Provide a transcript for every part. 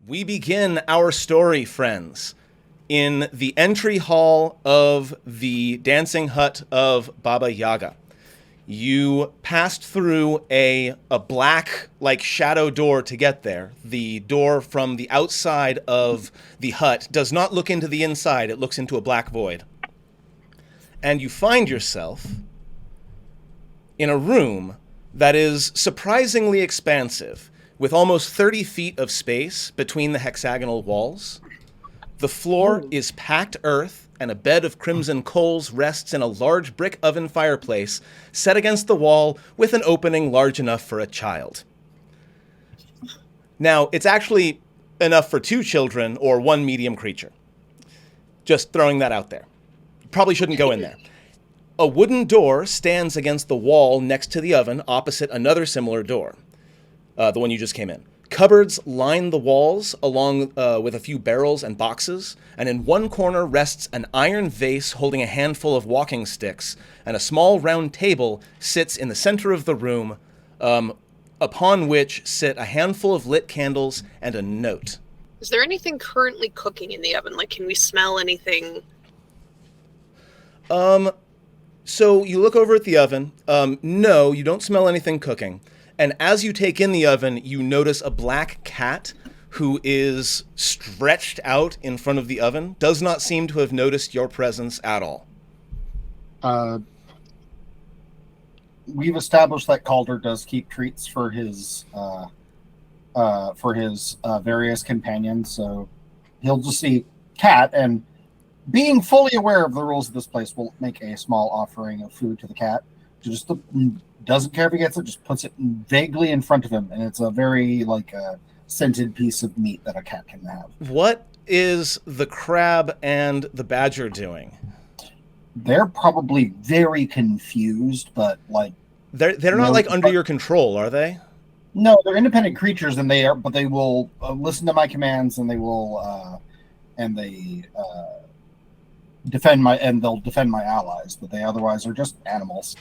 We begin our story, friends, in the entry hall of the dancing hut of Baba Yaga. You passed through a black, like, shadow door to get there. The door from the outside of the hut does not look into the inside, it looks into a black void. And you find yourself in a room that is surprisingly expansive, with almost 30 feet of space between the hexagonal walls. The floor is packed earth, and a bed of crimson coals rests in a large brick oven fireplace set against the wall with an opening large enough for a child. Now, it's actually enough for 2 children or 1 medium creature. Just throwing that out there. Probably shouldn't go in there. A wooden door stands against the wall next to the oven, opposite another similar door, the one you just came in. Cupboards line the walls along with a few barrels and boxes, and in one corner rests an iron vase holding a handful of walking sticks, and a small round table sits in the center of the room, upon which sit a handful of lit candles and a note. Is there anything currently cooking in the oven? Like, can we smell anything? So you look over at the oven. No, you don't smell anything cooking. And as you take in the oven, you notice a black cat who is stretched out in front of the oven, does not seem to have noticed your presence at all. We've established that Calder does keep treats for his various companions, so he'll just see cat, and being fully aware of the rules of this place, will make a small offering of food to the cat. Just doesn't care if he gets it, just puts it vaguely in front of him, and it's a very scented piece of meat that a cat can have. What is the crab and the badger doing? They're probably very confused, but they're not under your control, are they? No, they're independent creatures, and they will listen to my commands, and they will defend my allies, but they otherwise are just animals.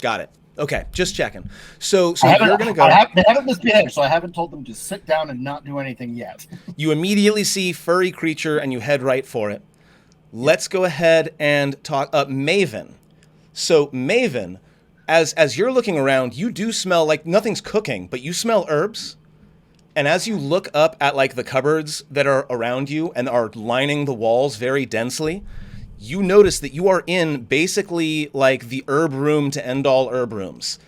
Got it. Okay, just checking. So you're going to go. They haven't misbehaved, so I haven't told them to sit down and not do anything yet. You immediately see furry creature, and you head right for it. Let's go ahead and talk Maven. So Maven, as you're looking around, you do smell like nothing's cooking, but you smell herbs. And as you look up at the cupboards that are around you and are lining the walls very densely, you notice that you are in basically the herb room to end all herb rooms.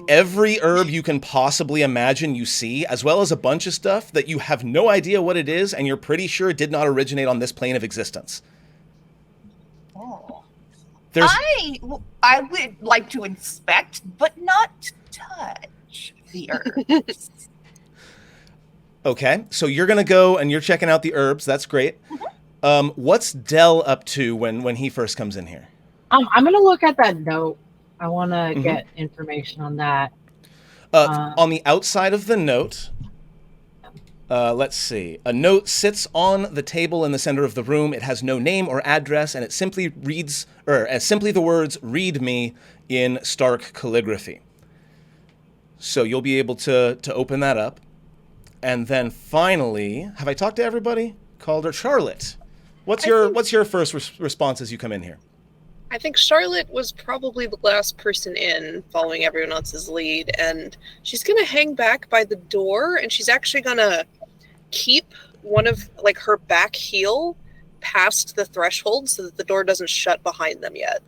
Every herb you can possibly imagine you see, as well as a bunch of stuff that you have no idea what it is, and you're pretty sure did not originate on this plane of existence. Oh. I would like to inspect, but not touch the herbs. Okay, so you're going to go and you're checking out the herbs. That's great. What's Dell up to when he first comes in here? I'm going to look at that note. I want to get information on that. On the outside of the note, let's see. A note sits on the table in the center of the room. It has no name or address, and it simply reads, simply the words, "Read me," in stark calligraphy. So you'll be able to open that up. And then finally, have I talked to everybody? Calder, Charlotte. What's your first response as you come in here? I think Charlotte was probably the last person in, following everyone else's lead, and she's gonna hang back by the door, and she's actually gonna keep one of her back heel past the threshold so that the door doesn't shut behind them yet.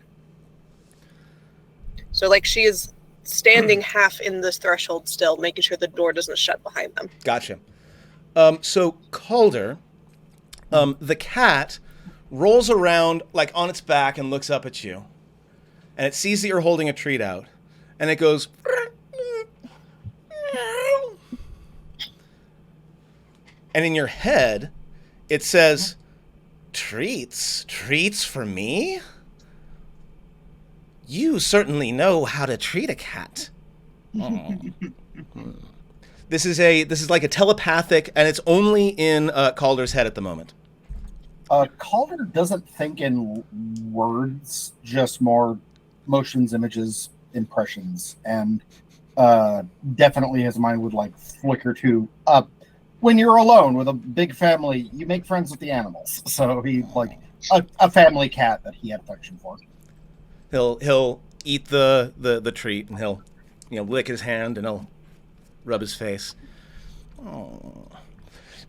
So she is standing half in this threshold still, making sure the door doesn't shut behind them. Gotcha. So Calder, the cat rolls around on its back and looks up at you, and it sees that you're holding a treat out, and it goes, and in your head it says, treats for me? You certainly know how to treat a cat. This is like a telepathic, and it's only in Calder's head at the moment. Calder doesn't think in words, just more motions, images, impressions, and definitely his mind would flicker to when you're alone with a big family, you make friends with the animals. So he like a family cat that he had affection for. He'll eat the treat, and he'll lick his hand, and he'll rub his face. Oh.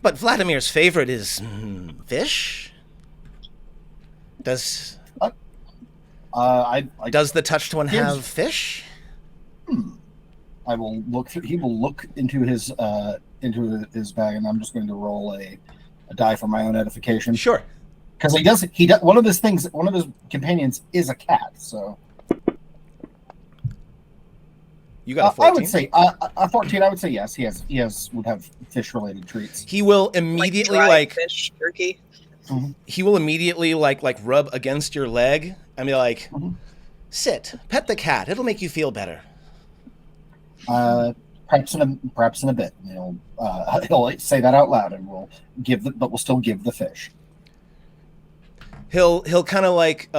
But Vladimir's favorite is fish. Does the touched one have fish? I will look. He will look into his bag, and I'm just going to roll a die for my own edification. Sure. Because he does. One of his companions is a cat. So you got a 14? I would say a 14. I would say yes. He would have fish related treats. He will immediately like fish, turkey. Mm-hmm. He will immediately like rub against your leg and be like, "Sit, pet the cat. It'll make you feel better." Perhaps in a bit. He'll say that out loud, and we'll still give the fish. He'll kind of like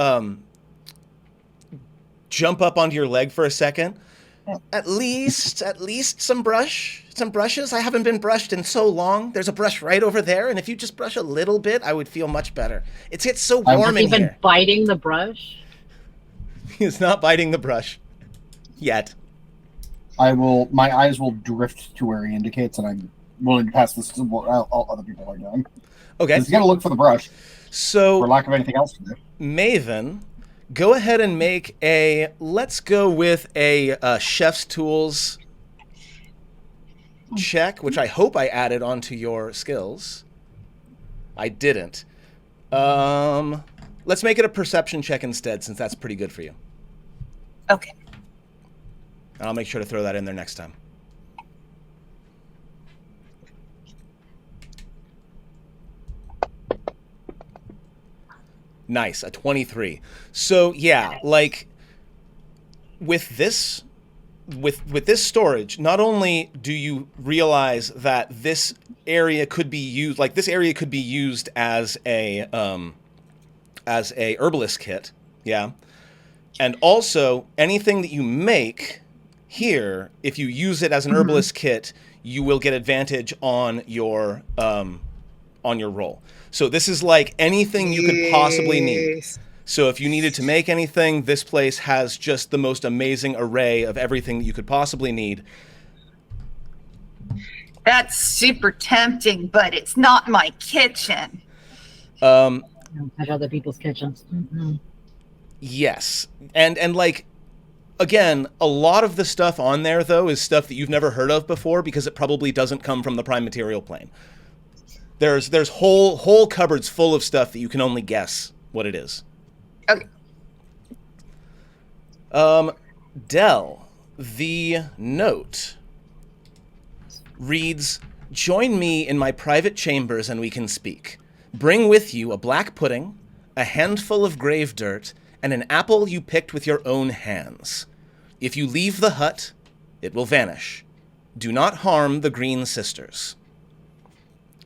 jump up onto your leg for a second. At least some brushes. I haven't been brushed in so long. There's a brush right over there, and if you just brush a little bit, I would feel much better. It's so warm in here. Even biting the brush? He's not biting the brush yet. My eyes will drift to where he indicates, and I'm willing to pass this to what all other people are doing. Okay. He's got to look for the brush. So, for lack of anything else to do. Maven, go ahead and make let's go with a chef's tools check, which I hope I added onto your skills. I didn't. Let's make it a perception check instead, since that's pretty good for you. Okay. And I'll make sure to throw that in there next time. Nice, a 23. So yeah, like with this storage, not only do you realize that this area could be used, as a herbalist kit, yeah, and also anything that you make here, if you use it as an herbalist kit, you will get advantage on your roll. So this is like anything you could possibly need. So if you needed to make anything, this place has just the most amazing array of everything that you could possibly need. That's super tempting, but it's not my kitchen. Don't touch other people's kitchens. Mm-hmm. Yes. And like, again, a lot of the stuff on there, though, is stuff that you've never heard of before because it probably doesn't come from the prime material plane. There's whole cupboards full of stuff that you can only guess what it is. Okay. Dell, the note reads, "Join me in my private chambers and we can speak. Bring with you a black pudding, a handful of grave dirt, and an apple you picked with your own hands. If you leave the hut, it will vanish. Do not harm the Green Sisters."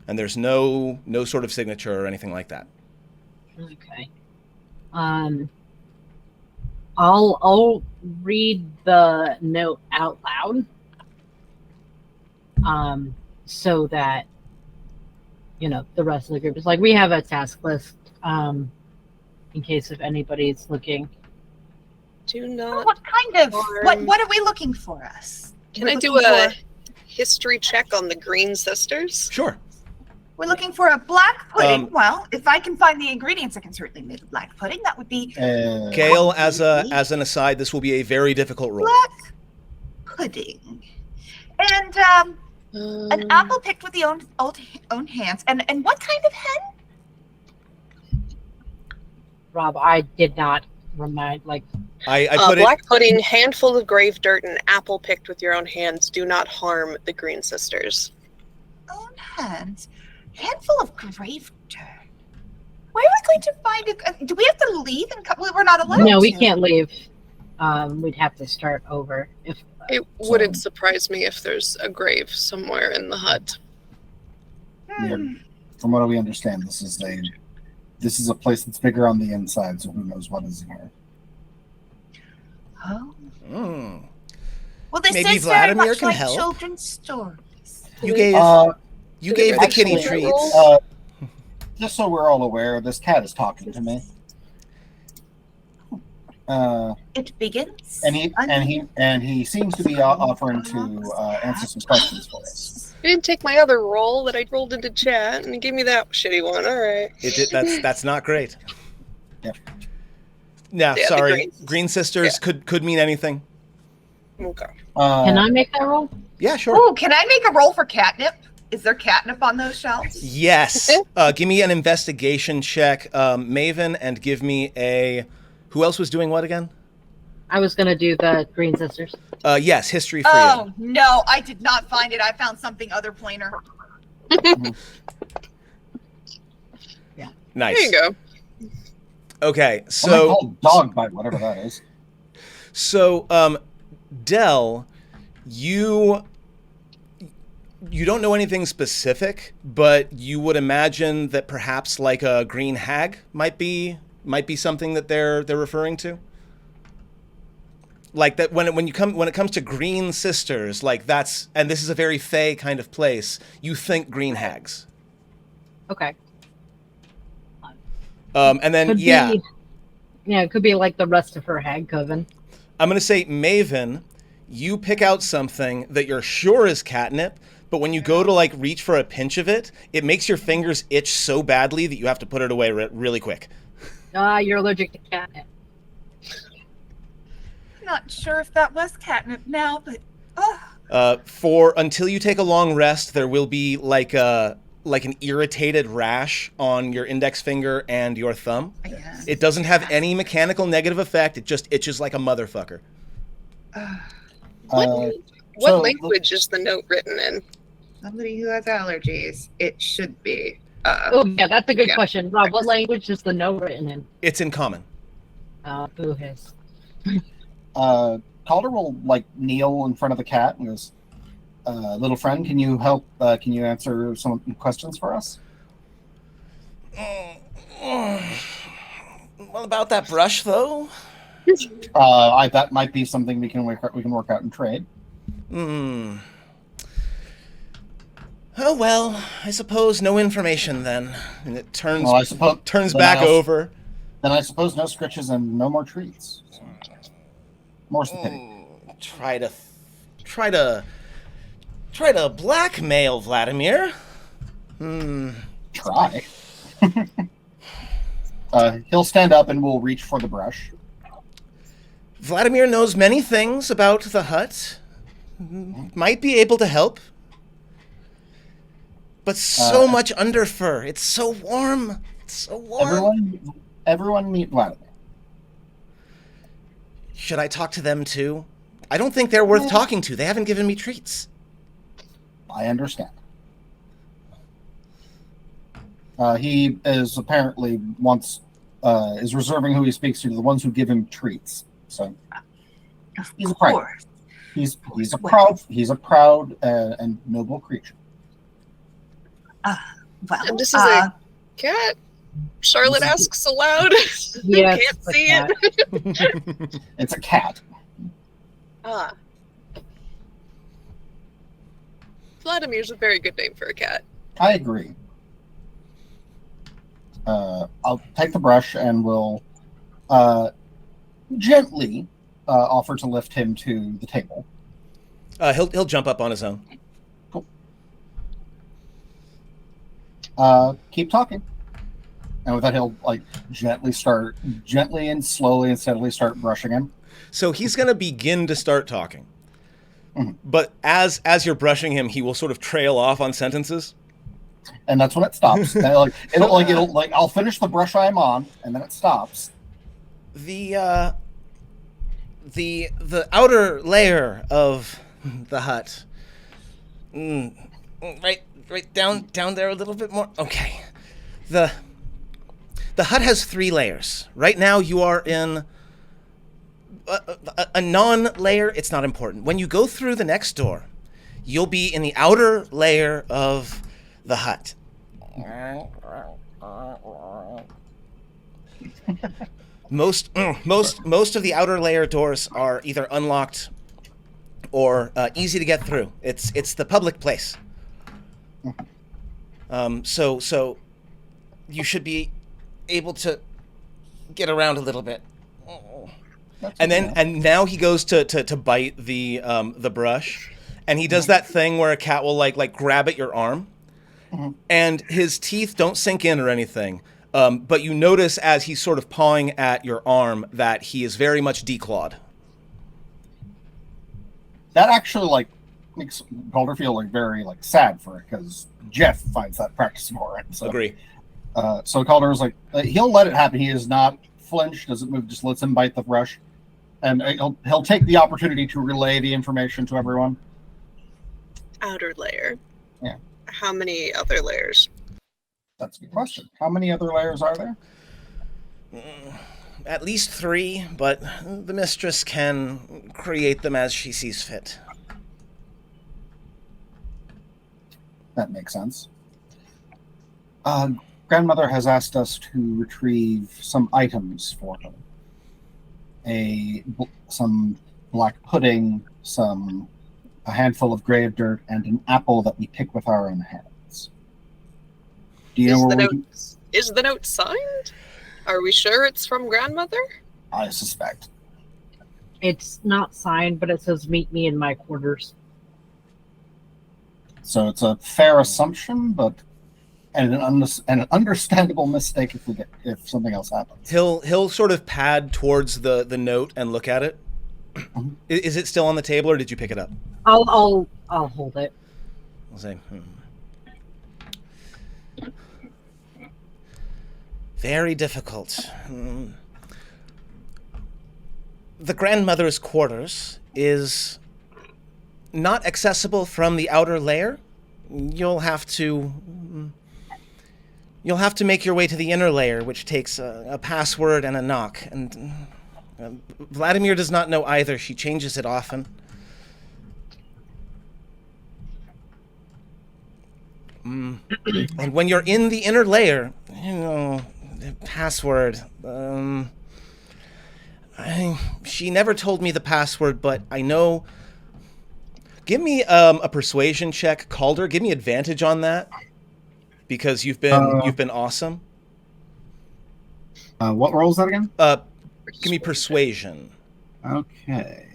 And there's no sort of signature or anything like that. Okay. I'll read the note out loud. So that the rest of the group is like, we have a task list in case if anybody's looking. Do not. What kind of what are we looking for us? Can I do a history check on the Green Sisters? Sure. We're looking for a black pudding. Well, if I can find the ingredients, I can certainly make a black pudding. That would be Gale, as an aside, this will be a very difficult roll. Black pudding. And an apple picked with the own hands. And what kind of hen? Rob, I did not remind, I put black pudding, handful of grave dirt, and apple picked with your own hands. Do not harm the Green Sisters. Own hands? Handful of grave dirt. Where are we going to find do we have to leave and come? We're not allowed to. No, we can't leave. We'd have to start over. It wouldn't surprise me if there's a grave somewhere in the hut. Yeah. From what we understand, this is a place that's bigger on the inside, so who knows what is in here. Oh. Mm. Well, this Maybe is very Vladimir much can like help. children's stories. You You Did it gave the actually kitty get treats. rolled? Just so we're all aware, this cat is talking to me. It begins. And he seems to be offering to answer some questions for us. You didn't take my other roll that I rolled into chat and give me that shitty one. All right. That's not great. Yeah. Yeah, Yeah, the sorry. Green- Green Sisters could mean anything. Okay. Can I make that roll? Yeah, sure. Oh, can I make a roll for catnip? Is there catnip on those shelves? Yes. Give me an investigation check, Maven, and give me a. Who else was doing what again? I was gonna do the Green Sisters. Yes, history for Oh no, I did not find it. I found something other plainer. Yeah. Nice. There you go. Okay, I'm so called dog bite, whatever that is. so Del, you don't know anything specific, but you would imagine that perhaps like a green hag might be something that they're referring to. Like that when it comes to Green Sisters, like that's, and this is a very fey kind of place, you think green hags. Okay. And then Could yeah, be, it could be like the rest of her hag coven. I'm gonna say Maven, you pick out something that you're sure is catnip, but when you go to like reach for a pinch of it, it makes your fingers itch so badly that you have to put it away really quick. You're allergic to catnip. Not sure if that was catnip now, but For until you take a long rest, there will be like an irritated rash on your index finger and your thumb. yeah. It doesn't have any mechanical negative effect. It just itches like a motherfucker. What so- language is the note written in? Somebody who has allergies. It should be. Oh yeah, that's a good Yeah. question. Rob, what language is the note written in? It's in common. Who has? Calder will like kneel in front of the cat and goes, "Little friend, can you help? Can you answer some questions for us?" What about that brush, though? That might be something we can work out in trade. Hmm. Oh well, I suppose no information then. And it turns Well, I suppose turns then back I also- over. Then I suppose no scritches and no more treats. So, more's the pity. Try to blackmail Vladimir. Try. He'll stand up and we'll reach for the brush. Vladimir knows many things about the hut. Might be able to help. But so much under fur. It's so warm. It's so warm. Everyone meet Vladimir. Should I talk to them too? I don't think they're worth talking to. They haven't given me treats. I understand. He is apparently is reserving who he speaks to the ones who give him treats. So Of He's a pride. course. he's a proud and noble creature. Well, And this is a cat. Charlotte asks aloud. Yes, Can't the see cat. it. It's a cat. Ah. Vladimir's a very good name for a cat. I agree. I'll take the brush and will gently offer to lift him to the table. He'll jump up on his own. Keep talking. And with that, he'll like gently and slowly and steadily start brushing him. So he's going to begin to start talking. Mhm. But as you're brushing him, he will sort of trail off on sentences. And that's when it stops. And it'll I'll finish the brush I'm on, and then it stops. The outer layer of the hut. Right down there a little bit more. Okay. The hut has 3 layers. Right now you are in a non-layer. It's not important. When you go through the next door, you'll be in the outer layer of the hut. Most of the outer layer doors are either unlocked or easy to get through. It's the public place. So you should be able to get around a little bit. And now he goes to bite the brush, and he does that thing where a cat will like grab at your arm, and his teeth don't sink in or anything. But you notice as he's sort of pawing at your arm that he is very much declawed. That actually makes Calder feel very sad for it, because Jeff finds that practicable, right? So, Agree. So Calder is he'll let it happen. He is not flinched, doesn't move, just lets him bite the brush, and he'll take the opportunity to relay the information to everyone. Outer layer. Yeah. How many other layers? That's a good question. How many other layers are there? At least 3, but the mistress can create them as she sees fit. That makes sense. Grandmother has asked us to retrieve some items for her. Some black pudding, a handful of grave dirt, and an apple that we pick with our own hands. Do you know where Is the note signed? Are we sure it's from Grandmother? I suspect. It's not signed, but it says "Meet me in my quarters." So it's a fair assumption, and an understandable mistake if something else happens. He'll sort of pad towards the note and look at it. Mm-hmm. Is it still on the table, or did you pick it up? I'll hold it. I'll say. Very difficult. The grandmother's quarters is not accessible from the outer layer. You'll have to make your way to the inner layer, which takes a password and a knock. And Vladimir does not know either. She changes it often. And when you're in the inner layer, the password. She never told me the password, but I know. Give me a persuasion check, Calder. Give me advantage on that, because you've been awesome. What roll is that again? Give me persuasion. Okay.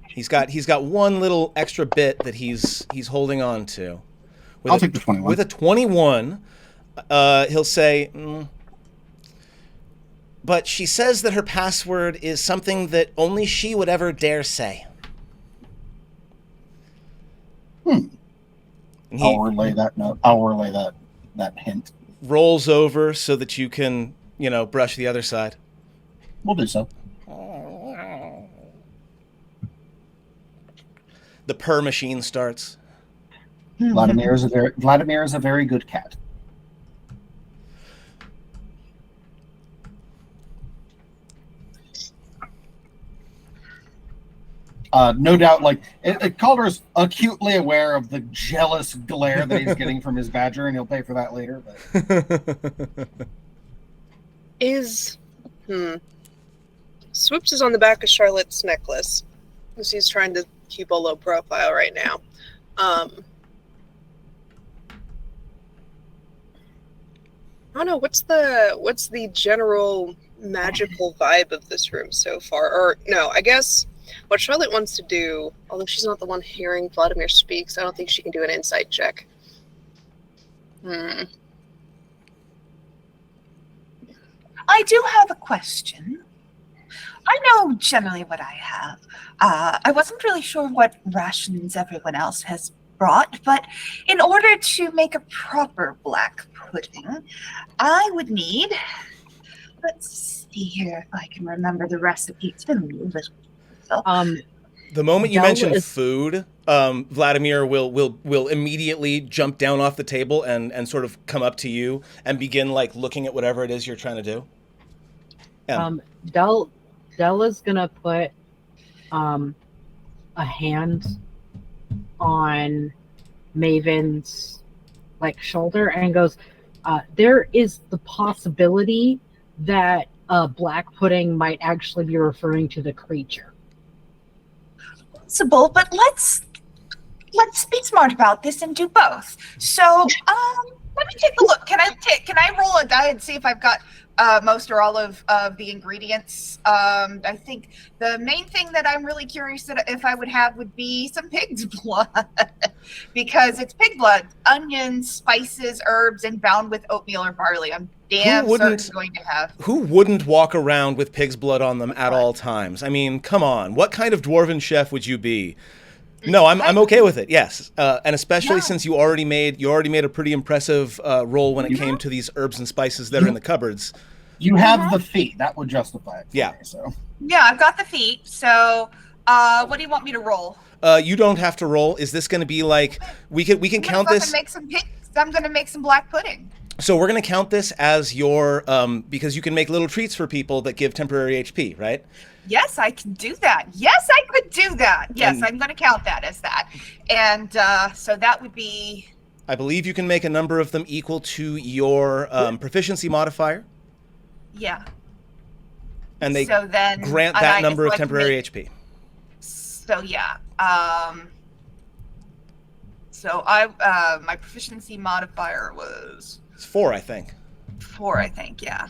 He's got one little extra bit that he's holding on to. I'll take the 21. With a 21, he'll say, but she says that her password is something that only she would ever dare say. I'll relay that note. I'll relay that hint. Rolls over so that you can, brush the other side. We'll do so. The purr machine starts. Vladimir is a very good cat. No doubt, Calder's acutely aware of the jealous glare that he's getting from his badger, and he'll pay for that later. But. Swoops is on the back of Charlotte's necklace, because he's trying to keep a low profile right now. I don't know, what's the general magical vibe of this room so far? Or no, I guess what Charlotte wants to do, although she's not the one hearing Vladimir speaks, I don't think she can do an insight check. I do have a question. I know generally what I have. I wasn't really sure what rations everyone else has brought, but in order to make a proper black pudding, I would need, let's see here if I can remember the recipe. It's been a little bit. The moment you mention food, Vladimir will immediately jump down off the table and sort of come up to you and begin looking at whatever it is you're trying to do. Della's gonna put a hand on Maven's shoulder and goes, there is the possibility that black pudding might actually be referring to the creature. Possible, but let's let's be smart about this and do both. So, let me take a look. Can I roll a die and see if I've got most or all of the ingredients? I think the main thing that I'm really curious that if I would have would be some pig's blood, because it's pig blood, onions, spices, herbs, and bound with oatmeal or barley. I'm damn certain going to have. Who wouldn't walk around with pig's blood on them at all times? I mean, come on. What kind of dwarven chef would you be? No, I'm okay with it. Yes, and especially since you already made a pretty impressive roll when it came to these herbs and spices that are in the cupboards. You have the feet. That would justify it. Yeah. Me, so. Yeah, I've got the feet. So, what do you want me to roll? You don't have to roll. Is this going to be like we can count this? I'm going to make some black pudding. So we're going to count this as your because you can make little treats for people that give temporary HP, right? Yes, I can do that. Yes, I could do that. Yes, I'm going to count that as that. And so that would be... I believe you can make a number of them equal to your proficiency modifier. Yeah. And they so then, grant that number of temporary HP. So, yeah. So my proficiency modifier was... It's 4, I think. 4, I think, yeah.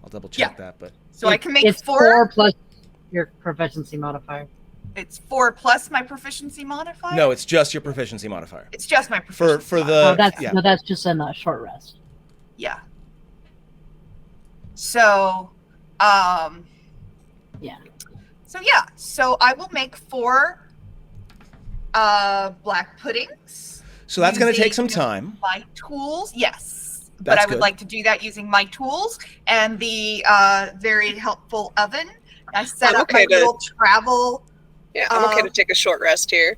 I'll double check that, but... So I can make it's 4 plus your proficiency modifier. It's 4 plus my proficiency modifier? No, it's just your proficiency modifier. It's just my proficiency for the that's just in a short rest. Yeah. So yeah. So I will make 4 black puddings. So that's going to take some time. My tools, yes. But I would like to do that using my tools and the very helpful oven. I set up my little travel. Yeah, I'm okay to take a short rest here.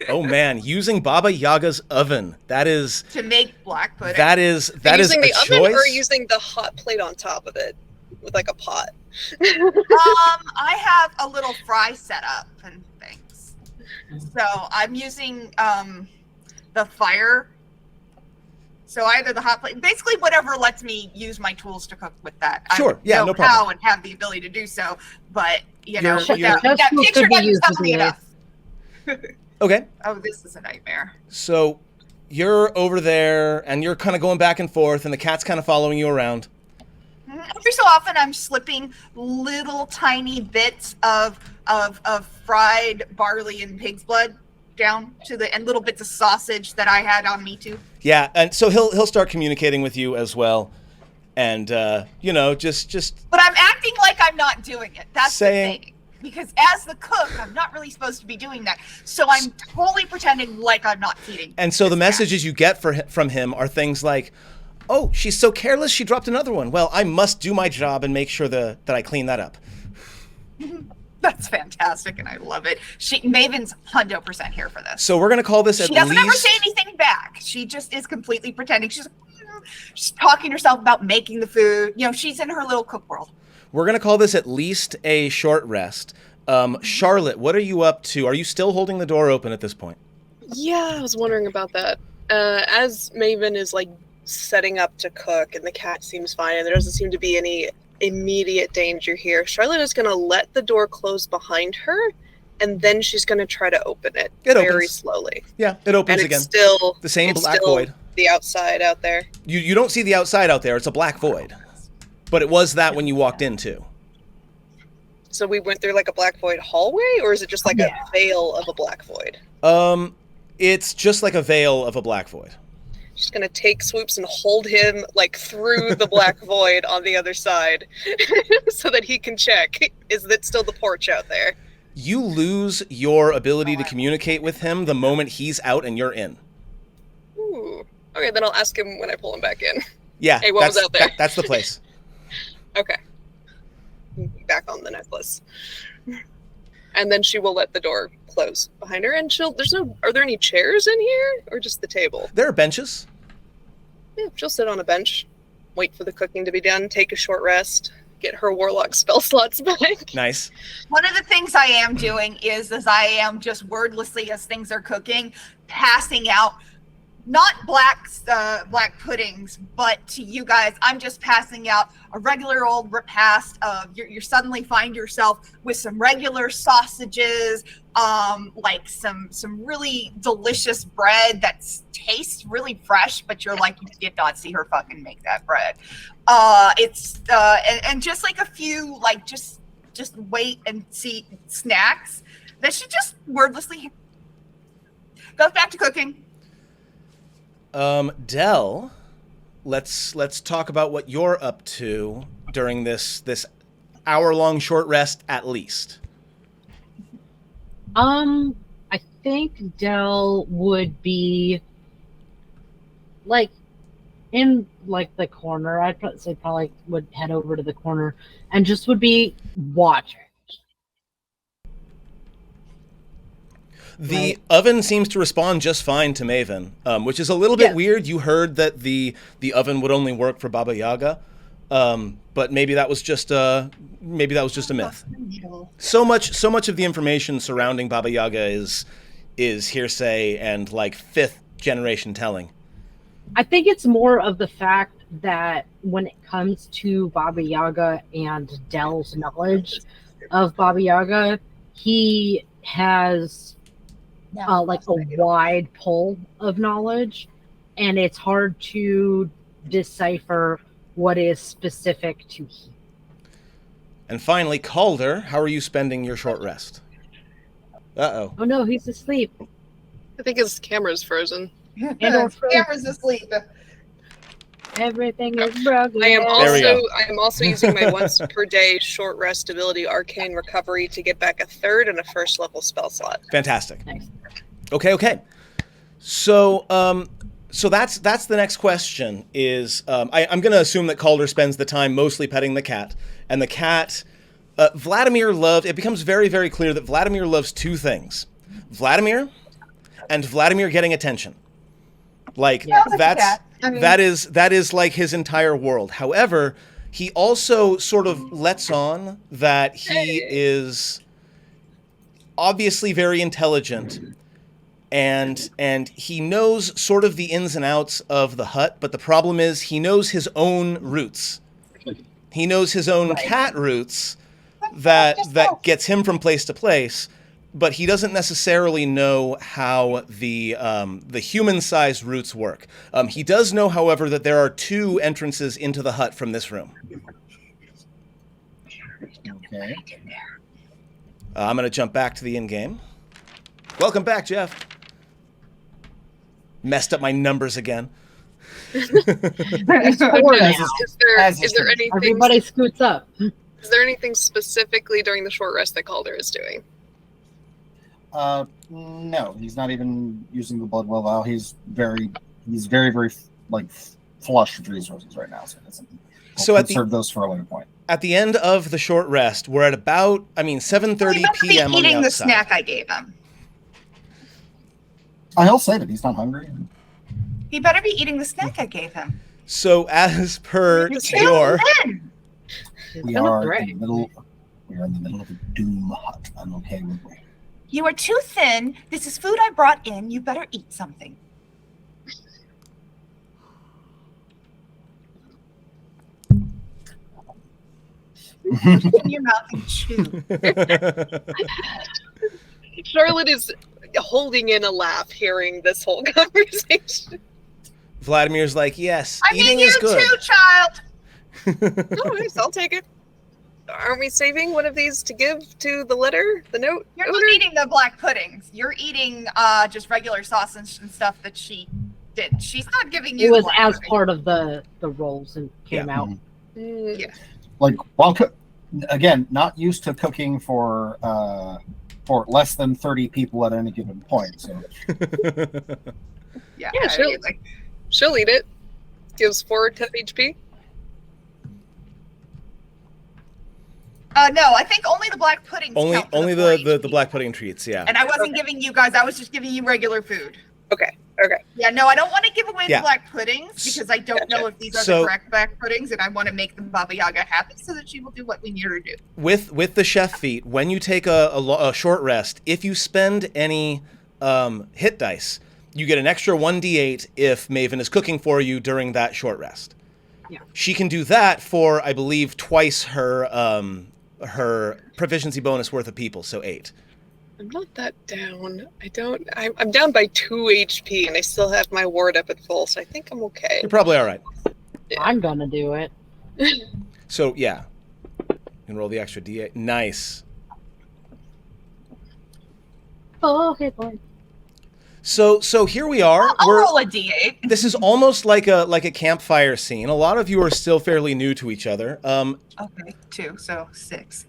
Oh man, using Baba Yaga's oven. That is to make black pudding. That is using a the choice. oven or using the hot plate on top of it with like a pot. I have a little fry set up and things. So I'm using the fire. So either the hot plate, basically whatever lets me use my tools to cook with that. Sure, I know no problem. how and have the ability to do so, but that picture be doesn't tell me enough. Okay. Oh, this is a nightmare. So you're over there and you're kind of going back and forth and the cat's kind of following you around. Every so often I'm slipping little tiny bits of fried barley and pig's blood down to and little bits of sausage that I had on me too. Yeah, and so he'll start communicating with you as well, and just. But I'm acting like I'm not doing it. That's saying, the thing. Because as the cook, I'm not really supposed to be doing that. So I'm totally pretending like I'm not feeding. And so the messages you get from him are things like, "Oh, she's so careless. She dropped another one. Well, I must do my job and make sure that I clean that up." That's fantastic, and I love it. Maven's 100% here for this. So we're going to call this at least... She doesn't ever say anything back. She just is completely pretending. She's talking to herself about making the food. She's in her little cook world. We're going to call this at least a short rest. Charlotte, what are you up to? Are you still holding the door open at this point? Yeah, I was wondering about that. As Maven is like setting up to cook and the cat seems fine and there doesn't seem to be any immediate danger here, Charlotte is going to let the door close behind her and then she's going to try to open it very slowly. Yeah, it opens and again. It's still the same black void. The outside out there. You don't see the outside out there. It's a black void. But it was that when you walked in too. So we went through like a black void hallway, or is it just like a veil of a black void? It's just like a veil of a black void. She's gonna take swoops and hold him like through the black void on the other side so that he can check. Is that still the porch out there? You lose your ability to communicate with him the moment he's out and you're in. Ooh. Okay, then I'll ask him when I pull him back in. Yeah, hey, what was out there? That's the place. Okay. Back on the necklace. And then she will let the door close behind her, and are there any chairs in here or just the table? There are benches. Yeah, she'll sit on a bench, wait for the cooking to be done, take a short rest, get her warlock spell slots back. Nice. One of the things I am doing is, as I am just wordlessly as things are cooking, passing out not black puddings, but to you guys, I'm just passing out a regular old repast of you suddenly find yourself with some regular sausages, like some really delicious bread that tastes really fresh, but you're like, you did not see her fucking make that bread. And just like a few like just wait and see snacks that she just wordlessly goes back to cooking. Dell, let's talk about what you're up to during this hour-long short rest, at least. I think Dell would be like in like the corner. I'd say probably would head over to the corner and just would be watching. The oven seems to respond just fine to Maven, which is a little bit weird. You heard that the oven would only work for Baba Yaga, but maybe that was just a myth. So much of the information surrounding Baba Yaga is hearsay and like 5th generation telling. I think it's more of the fact that when it comes to Baba Yaga and Dell's knowledge of Baba Yaga, he has like a wide pull of knowledge, and it's hard to decipher what is specific to him. And finally, Calder, how are you spending your short rest? Uh-oh. Oh no, he's asleep. I think his camera's frozen. And Camera's asleep. Everything is broken. I am There we go. also using my once per day short rest ability, Arcane Recovery, to get back a 3rd and a 1st level spell slot. Fantastic. Nice. Okay. So that's the next question. Is I'm going to assume that Calder spends the time mostly petting the cat, and the cat. Vladimir loved. It becomes very, very clear that Vladimir loves 2 things: Vladimir and Vladimir getting attention. Like that is like his entire world. However, he also sort of lets on that he is obviously very intelligent. And he knows sort of the ins and outs of the hut, but the problem is he knows his own roots. He knows his own cat roots that gets him from place to place, but he doesn't necessarily know how the human-sized roots work. He does know, however, that there are 2 entrances into the hut from this room. Okay. I'm going to jump back to the in-game. Welcome back, Jeff. Messed up my numbers again. Is there anything? Everybody scoots up. Is there anything specifically during the short rest that Calder is doing? No, he's not even using the blood well vial. He's very like flush with resources right now, so I'll conserve those for a later point. At the end of the short rest, we're at about 7:30 p.m. on the eating the outside. snack I gave him. I'll say that he's not hungry. He better be eating the snack I gave him. So as per your, We are in the middle of a doom hut. I'm okay with it. You are too thin. This is food I brought in. You better eat something. Put it in your mouth and chew. Charlotte is holding in a laugh hearing this whole conversation. Vladimir's like, yes, I eating mean, is you good. too, child. Oh, nice. I'll take it. Aren't we saving one of these to give to the note? You're owner? not eating the black puddings. You're eating just regular sausage and stuff that she did. She's not giving you. It was black as pudding. part of the rolls and came out. Mm. Yeah. Like again, not used to cooking for less than 30 people at any given point. So Yeah, Yeah, she'll eat it. Gives 4 temp HP. No, I think only the black puddings. only count for only the the 4 black pudding treats, yeah. And I wasn't giving you guys. I was just giving you regular food. Okay. Yeah, no, I don't want to give away Yeah. the black puddings because I don't know if these are So- the correct black puddings, and I want to make the Baba Yaga happy so that she will do what we need her to do. With the chef feat, when you take a short rest, if you spend any hit dice, You get an extra 1d8 if Maven is cooking for you during that short rest. Yeah. She can do that for, I believe, twice her proficiency bonus worth of people, so 8. I'm not that down. I'm down by 2 HP, and I still have my ward up at full, so I think I'm okay. You're probably all right. Yeah. I'm gonna do it. So, yeah. You can roll the extra d8. Nice. Oh, okay, fine. So here we are. I'll roll a d8. This is almost like a campfire scene. A lot of you are still fairly new to each other. Okay, 2, so 6.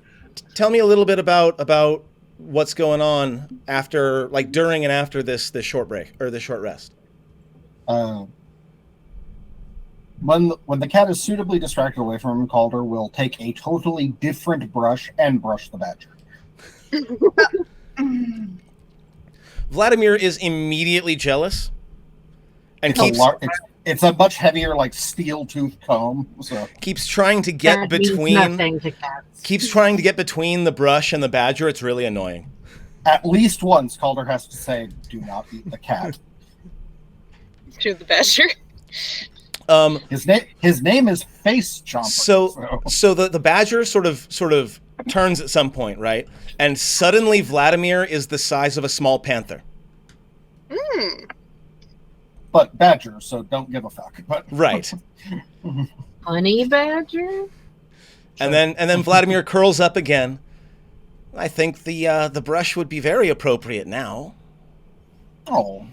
Tell me a little bit about what's going on after, like during and after this short break or this short rest. When the cat is suitably distracted away from him, Calder will take a totally different brush and brush the badger. Vladimir is immediately jealous and It's a much heavier, like steel tooth comb. So keeps trying to get That means between. nothing to cats. Keeps trying to get between the brush and the badger. It's really annoying. at least once, Calder has to say, "Do not eat the cat." To the badger. His name is Face Chomper. So the badger sort of turns at some point, right? And suddenly Vladimir is the size of a small panther. But badger, so don't give a fuck. But right. Honey badger? And then Vladimir curls up again. I think the brush would be very appropriate now. Oh,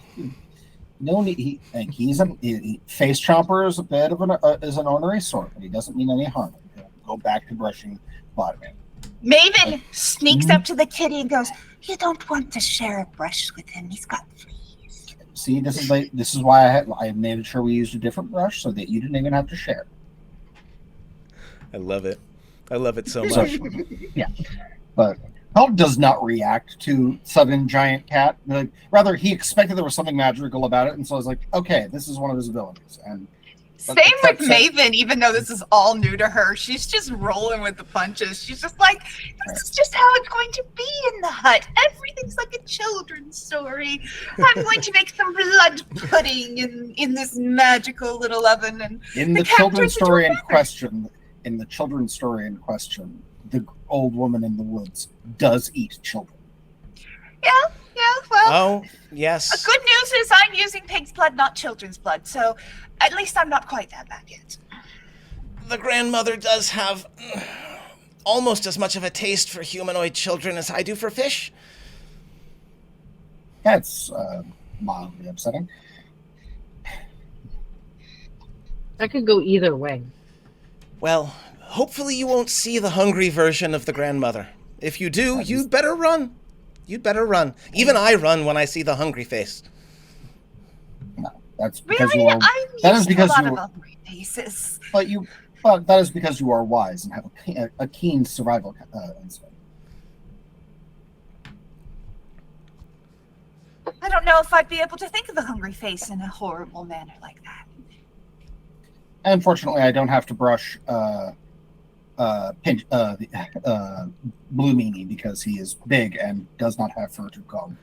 no need. Face Chomper is a bit of an ornery sort, but he doesn't mean any harm. He'll go back to brushing Vladimir. Maven sneaks up to the kitty and goes, "You don't want to share a brush with him. He's got fleas." See, this is why I made sure we used a different brush so that you didn't even have to share. I love it. I love it so much. Yeah, but Calder does not react to sudden giant cat. Rather, he expected there was something magical about it, and so I was like, "Okay, this is one of his abilities." And same with Maven, even though this is all new to her. She's just rolling with the punches. She's just like, this is just how it's going to be in the hut. Everything's like a children's story. I'm going to make some blood pudding in this magical little oven. And in the children's story in question, the old woman in the woods does eat children. Yeah, well. Oh, yes. The good news is I'm using pig's blood, not children's blood, so at least I'm not quite that bad yet. The grandmother does have almost as much of a taste for humanoid children as I do for fish. That's mildly upsetting. That could go either way. Well, hopefully you won't see the hungry version of the grandmother. If you do, you'd better run. You'd better run. Even I run when I see the hungry face. No, that's because really? you are. That is because a lot you. of hungry faces. But that is because you are wise and have a keen survival instinct. I don't know if I'd be able to think of a hungry face in a horrible manner like that. Unfortunately, I don't have to brush Blue Meanie because he is big and does not have fur to comb.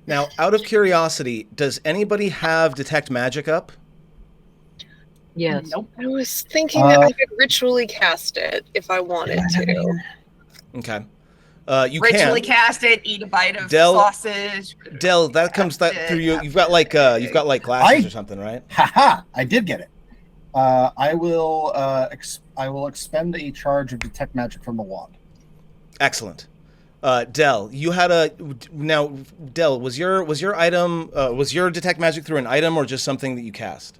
Now, out of curiosity, does anybody have Detect Magic up? Yes. Nope. I was thinking that I could ritually cast it if I wanted to. Okay. You Ritually can cast it, eat a bite of Del- sausage. Del, that comes through you. You've got like glasses or something, right? Haha! I did get it. I will expend a charge of Detect Magic from the wand. Excellent. Del, you had Del, was your item was your Detect Magic through an item or just something that you cast?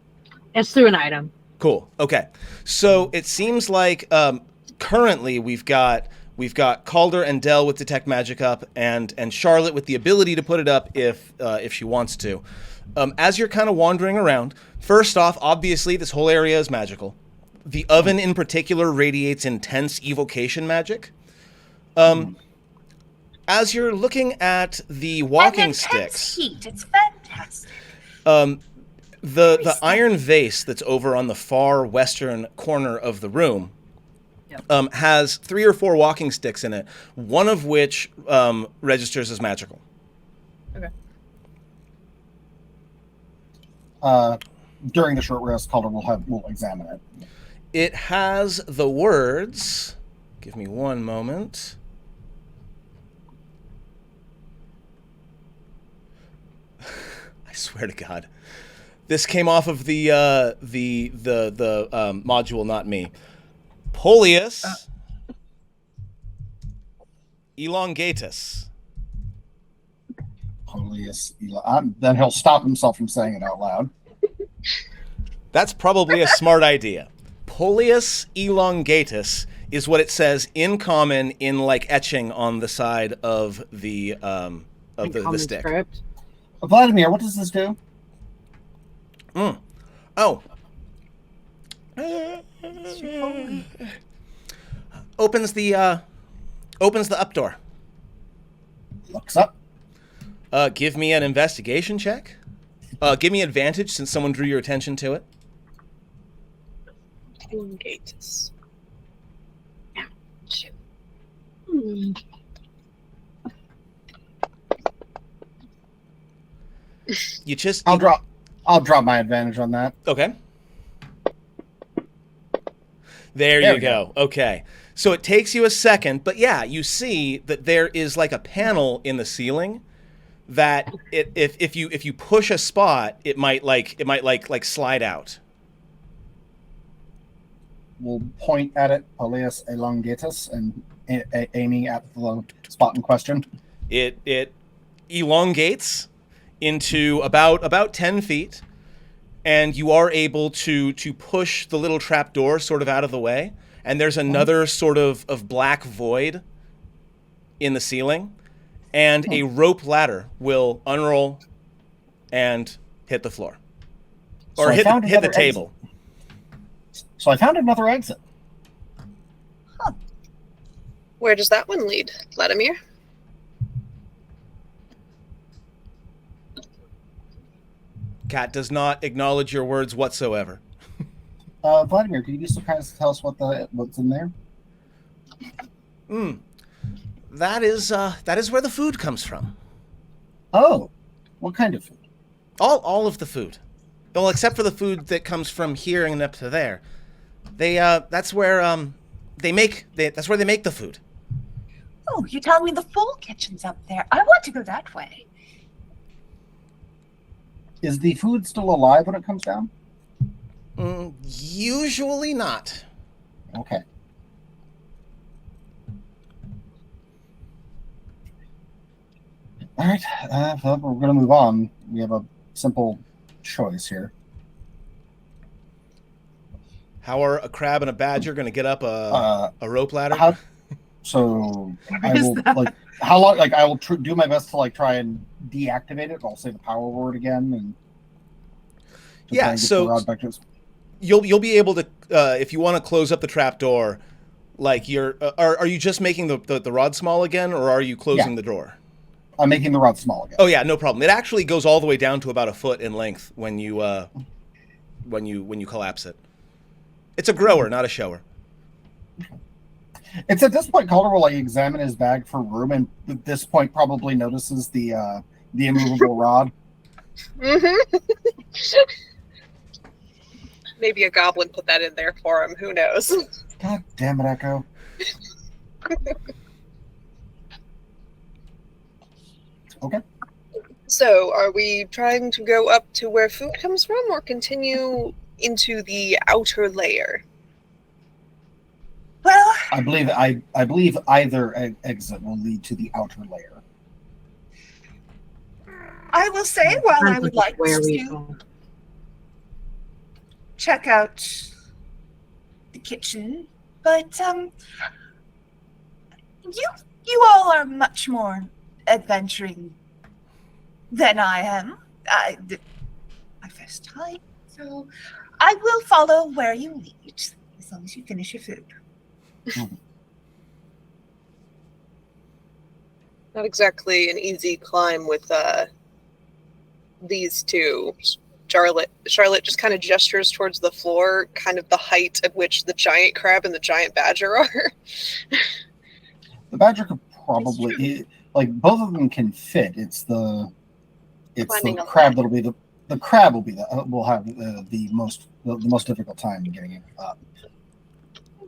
It's through an item. Cool. Okay. So it seems like currently we've got Calder and Del with Detect Magic up, and Charlotte with the ability to put it up if she wants to. As you're kind of wandering around, first off, obviously this whole area is magical. The oven in particular radiates intense evocation magic. As you're looking at the walking sticks, Heat. It's fantastic. the iron vase that's over on the far western corner of the room has 3 or 4 walking sticks in it, one of which registers as magical. Okay. during the short rest, Calder will examine it. It has the words. Give me one moment. I swear to God, this came off of the module, not me. Poleus elongatus. Then he'll stop himself from saying it out loud. That's probably a smart idea. Poleus elongatus is what it says in common in like etching on the side of the stick. Script. Vladimir, what does this do? Oh. Opens the up door. Looks up. Give me an investigation check. Give me advantage since someone drew your attention to it. Gates. I'll drop my advantage on that. Okay. There you go. Okay. So it takes you a second, but yeah, you see that there is like a panel in the ceiling that if you push a spot, it might slide out. We'll point at it, Poleus elongatus, and aiming at the spot in question. It elongates into about 10 feet, and you are able to push the little trap door sort of out of the way, and there's another sort of black void in the ceiling, and a rope ladder will unroll and hit the floor. Or hit the table. So I found another exit. Huh. Where does that one lead, Vladimir? Cat does not acknowledge your words whatsoever. Vladimir, could you be so kind as to tell us what's in there? That is where the food comes from. Oh, what kind of food? All of the food. Well, except for the food that comes from here and up to there. That's where they make the food. Oh, you tell me the full kitchen's up there. I want to go that way. Is the food still alive when it comes down? Usually not. Okay. All right. Well, we're going to move on. We have a simple choice here. How are a crab and a badger going to get up a rope ladder? I will how long? Like I will do my best to try and deactivate it. I'll say the power word again and so you'll be able to if you want to close up the trap door. Like are you just making the rod small again, or are you closing the door? I'm making the rod small again. Oh yeah, no problem. It actually goes all the way down to about a foot in length when you collapse it. It's a grower, not a shower. It's at this point Calder will examine his bag for room, and at this point probably notices the immovable rod. Mm-hmm. Maybe a goblin put that in there for him. Who knows? God damn it, Echo. Okay. So, are we trying to go up to where food comes from, or continue into the outer layer? Well, I believe either exit will lead to the outer layer. I will say, while I would like to check out the kitchen, but you all are much more adventuring than I am. My first time, so I will follow where you lead as long as you finish your food. Not exactly an easy climb with these two. Charlotte just kind of gestures towards the floor, kind of the height at which the giant crab and the giant badger are. The badger could probably both of them can fit. It's the crab that'll be the crab will have the most difficult time getting it up.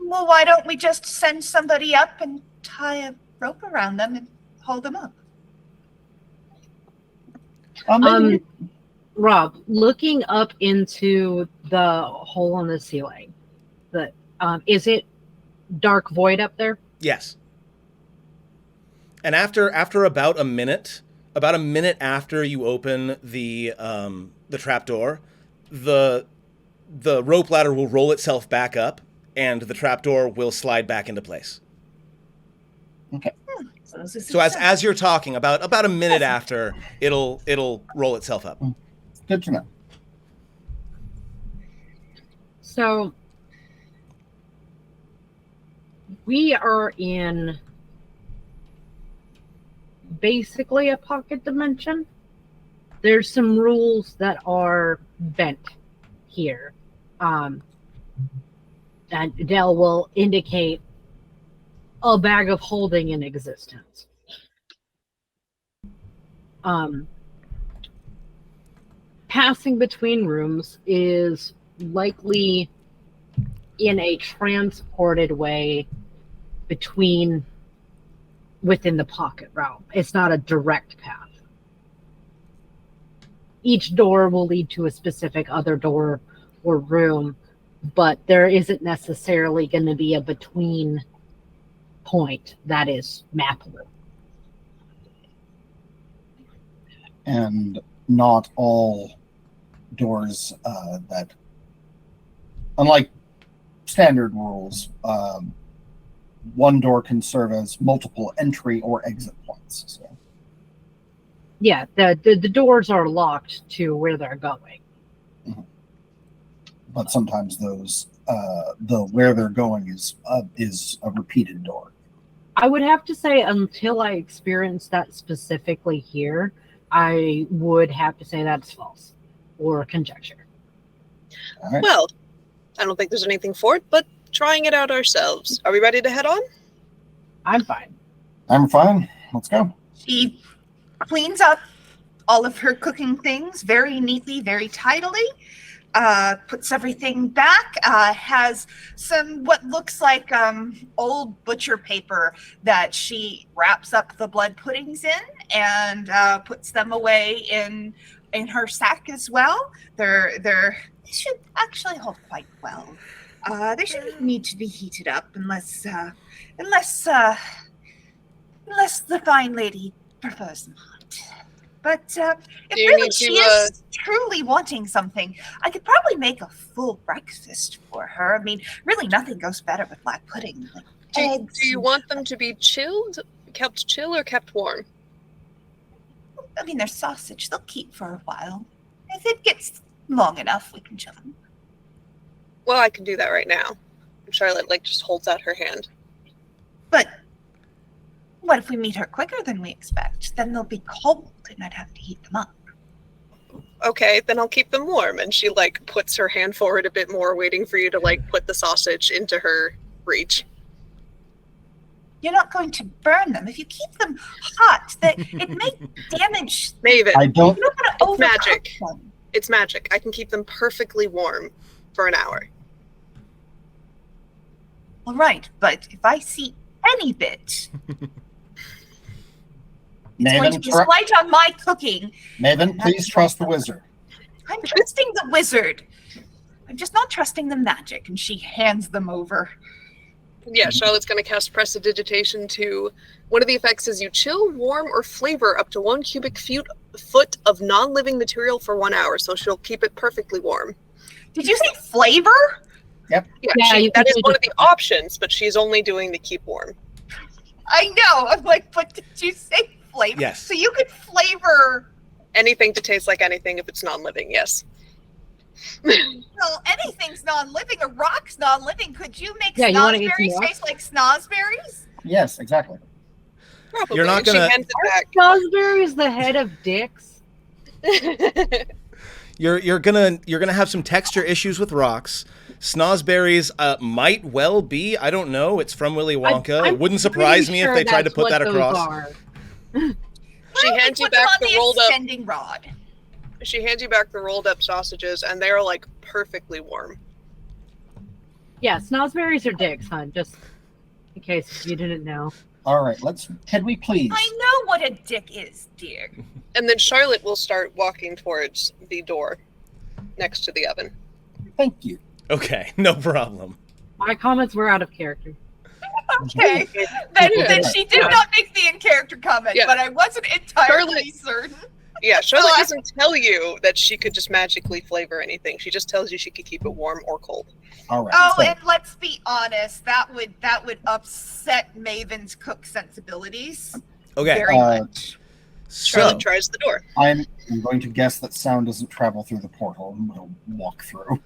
Well, why don't we just send somebody up and tie a rope around them and hold them up? Rob, looking up into the hole in the ceiling, is it dark void up there? Yes. And after about a minute after you open the trapdoor, the rope ladder will roll itself back up, and the trapdoor will slide back into place. Okay. So as you're talking, about a minute after, it'll roll itself up. Good to know. So we are in basically a pocket dimension. There's some rules that are bent here. And Dell will indicate a bag of holding in existence. Passing between rooms is likely in a transported way within the pocket realm. It's not a direct path. Each door will lead to a specific other door or room, but there isn't necessarily going to be a between point that is mappable. And not all doors that, unlike standard rules, one door can serve as multiple entry or exit points. So. Yeah, the doors are locked to where they're going. Mm-hmm. But sometimes those, where they're going is a repeated door. I would have to say, until I experienced that specifically here, I would have to say that's false or conjecture. All right. Well, I don't think there's anything for it, but trying it out ourselves. Are we ready to head on? I'm fine. I'm fine. Let's go. She cleans up all of her cooking things very neatly, very tidily, puts everything back, has some what looks like old butcher paper that she wraps up the blood puddings in and puts them away in her sack as well. They should actually hold quite well. They shouldn't need to be heated up unless the fine lady prefers them hot. But if really she is truly wanting something, I could probably make a full breakfast for her. I mean, really nothing goes better with black pudding. Like eggs. Do you want them to be chilled, kept chill, or kept warm? I mean, they're sausage. They'll keep for a while. If it gets long enough, we can chill them. Well, I can do that right now. Charlotte, just holds out her hand. But what if we meet her quicker than we expect? Then they'll be cold and I'd have to heat them up. Okay, then I'll keep them warm. And she, puts her hand forward a bit more, waiting for you to, put the sausage into her reach. You're not going to burn them. If you keep them hot, it may damage. Maven, I don't. You don't want to It's magic. overcook them. It's magic. I can keep them perfectly warm for an hour. All right, but if I see any bit, it's going to be slight on my cooking. Maven, please trust the wizard. I'm trusting the wizard. I'm just not trusting the magic. And she hands them over. Yeah, Charlotte's going to cast Prestidigitation to... One of the effects is you chill, warm, or flavor up to 1 cubic foot of non-living material for 1 hour, so she'll keep it perfectly warm. Did you say flavor? Yep. Yeah, Yeah, that is one of the options, but she's only doing the keep warm. I know. I'm like, but did you say flavor? Yes. So you could flavor... Anything to taste like anything if it's non-living, yes. Well, anything's non-living. A rock's non-living. Could you make Yeah, you wanna get some snozberries rock? taste like snozberries? Yes, exactly. Probably. You're not And she gonna- hands it back. Salisbury is the head of dicks. You're gonna have some texture issues with rocks. Snozberries might well be. I don't know. It's from Willy Wonka. I'm It wouldn't surprise pretty me sure if they tried to that's put what that those across. are. She Well, hands you put them back on the rolled up. extending rod. She hands you back the rolled up sausages, and they are like perfectly warm. Yeah, snozzberries are dicks, hon. Just in case you didn't know. All right, can we please? I know what a dick is, dear. And then Charlotte will start walking towards the door next to the oven. Thank you. Okay, no problem. My comments were out of character. Okay, then she did not make the in-character comment, Yeah. but I wasn't entirely Charlotte- certain. Yeah, Charlotte I- doesn't tell you that she could just magically flavor anything. She just tells you she could keep it warm or cold. All right. Oh, so- and let's be honest, that would upset Maven's cook sensibilities Okay, very much. so Charlotte tries the door. I'm going to guess that sound doesn't travel through the portal, and we'll walk through.